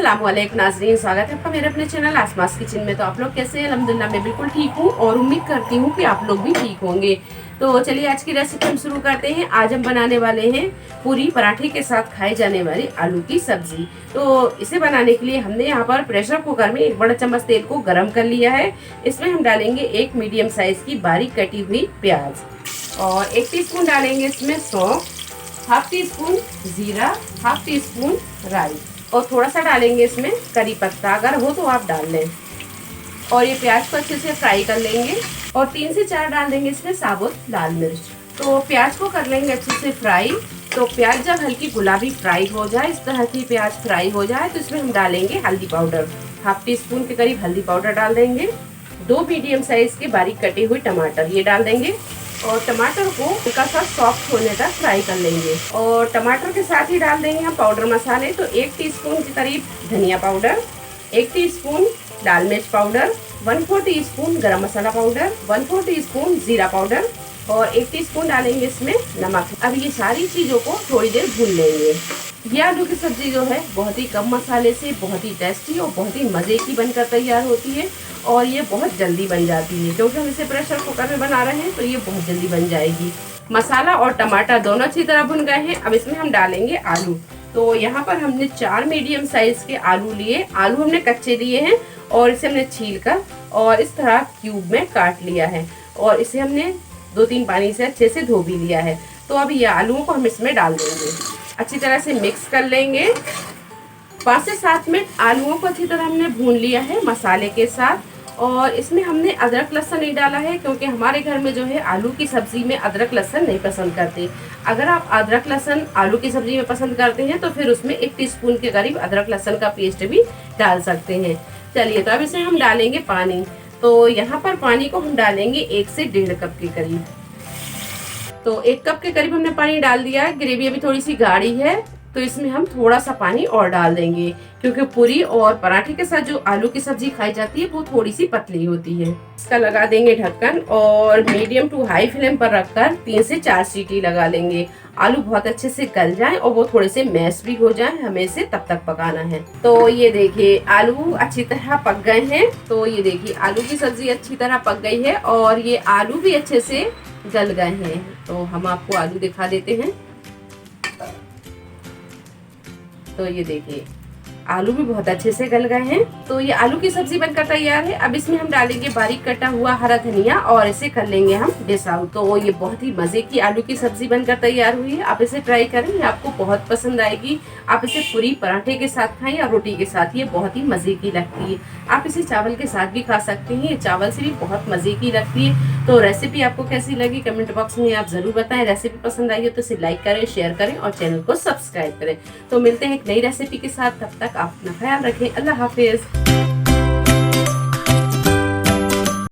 अस्सलाम वालेकुम नाज़रीन, स्वागत है आपका मेरे अपने चैनल आसमास किचन में। तो आप लोग कैसे हैं? अल्हम्दुलिल्लाह मैं बिल्कुल ठीक हूँ और उम्मीद करती हूँ कि आप लोग भी ठीक होंगे। तो चलिए आज की रेसिपी हम शुरू करते हैं। आज हम बनाने वाले हैं पूरी पराठे के साथ खाई जाने वाली आलू की सब्जी। तो इसे बनाने के लिए हमने यहाँ पर प्रेशर कुकर में 1 बड़ा चम्मच तेल को गर्म कर लिया है। इसमें हम डालेंगे 1 मीडियम साइज की बारीक कटी हुई प्याज और 1 टीस्पून डालेंगे इसमें सौंफ, हाफ टी स्पून जीरा, हाफ टी स्पून राई और थोड़ा सा डालेंगे इसमें करी पत्ता, अगर हो तो आप डाल लें। और ये प्याज को अच्छे से फ्राई कर लेंगे और 3 से 4 डाल देंगे इसमें साबुत लाल मिर्च। तो प्याज को कर लेंगे अच्छे से फ्राई। तो प्याज जब हल्की गुलाबी फ्राई हो जाए, इस तरह की प्याज फ्राई हो जाए, तो इसमें हम डालेंगे हल्दी पाउडर, हाफ टी स्पून के करीब हल्दी पाउडर डाल देंगे। 2 मीडियम साइज के बारीक कटे हुए टमाटर ये डाल देंगे और टमाटर को हल्का सा सॉफ्ट होने तक फ्राई कर लेंगे। और टमाटर के साथ ही डाल देंगे हम पाउडर मसाले। तो 1 टीस्पून के करीब धनिया पाउडर, 1 टीस्पून लाल मिर्च पाउडर, 1/4 टीस्पून गरम मसाला पाउडर, 1/4 टीस्पून जीरा पाउडर और 1 टीस्पून डालेंगे इसमें नमक। अब ये सारी चीज़ों को थोड़ी देर भून लेंगे। ये आलू की सब्जी जो है बहुत ही कम मसाले से बहुत ही टेस्टी और बहुत ही मज़े की बनकर तैयार होती है और ये बहुत जल्दी बन जाती है। क्योंकि हम इसे प्रेशर कुकर में बना रहे हैं तो ये बहुत जल्दी बन जाएगी। मसाला और टमाटर दोनों अच्छी तरह भुन गए हैं। अब इसमें हम डालेंगे आलू। तो यहाँ पर हमने 4 मीडियम साइज के आलू लिए। आलू हमने कच्चे लिए हैं और इसे हमने छील कर और इस तरह क्यूब में काट लिया है और इसे हमने 2-3 पानी से अच्छे से धो भी लिया है। तो अब ये आलूओं को हम इसमें डाल देंगे, अच्छी तरह से मिक्स कर लेंगे। 5 से 7 मिनट आलूओं को अच्छी तरह हमने भून लिया है मसाले के साथ। और इसमें हमने अदरक लहसुन नहीं डाला है क्योंकि हमारे घर में जो है आलू की सब्जी में अदरक लहसुन नहीं पसंद करते। अगर आप अदरक लहसुन आलू की सब्जी में पसंद करते हैं तो फिर उसमें 1 टीस्पून के करीब अदरक लहसुन का पेस्ट भी डाल सकते हैं। चलिए, तो अब इसमें हम डालेंगे पानी। तो यहाँ पर पानी को हम डालेंगे 1 से 1.5 कप के करीब। तो 1 कप के करीब हमने पानी डाल दिया है। ग्रेवी अभी थोड़ी सी गाढ़ी है तो इसमें हम थोड़ा सा पानी और डाल देंगे क्योंकि पूरी और पराठे के साथ जो आलू की सब्जी खाई जाती है वो थोड़ी सी पतली होती है। इसका लगा देंगे ढक्कन और मीडियम टू हाई फ्लेम पर रखकर 3 से 4 सीटी लगा लेंगे। आलू बहुत अच्छे से गल जाए और वो थोड़े से मैश भी हो जाए, हमें इसे तब तक पकाना है। तो ये देखिए आलू अच्छी तरह पक गए हैं। तो ये देखिए आलू की सब्जी अच्छी तरह पक गई है और ये आलू भी अच्छे से गल गए हैं। तो हम आपको आलू दिखा देते हैं। तो ये देखिए आलू भी बहुत अच्छे से गल गए हैं। तो ये आलू की सब्जी बनकर तैयार है। अब इसमें हम डालेंगे बारीक कटा हुआ हरा धनिया और इसे कर लेंगे हम डिश आउट। तो ये बहुत ही मजे की आलू की सब्जी बनकर तैयार हुई है। आप इसे ट्राई करें, ये आपको बहुत पसंद आएगी। आप इसे पूरी पराठे के साथ खाएं या रोटी के साथ, ये बहुत ही मजे की लगती है। आप इसे चावल के साथ भी खा सकते हैं, ये चावल से भी बहुत मजे की लगती है। तो रेसिपी आपको कैसी लगी कमेंट बॉक्स में आप जरूर बताएं। रेसिपी पसंद आई है तो इसे लाइक करें, शेयर करें और चैनल को सब्सक्राइब करें। तो मिलते हैं एक नई रेसिपी के साथ, तब तक आप अपना ख्याल रखें। अल्लाह हाफिज।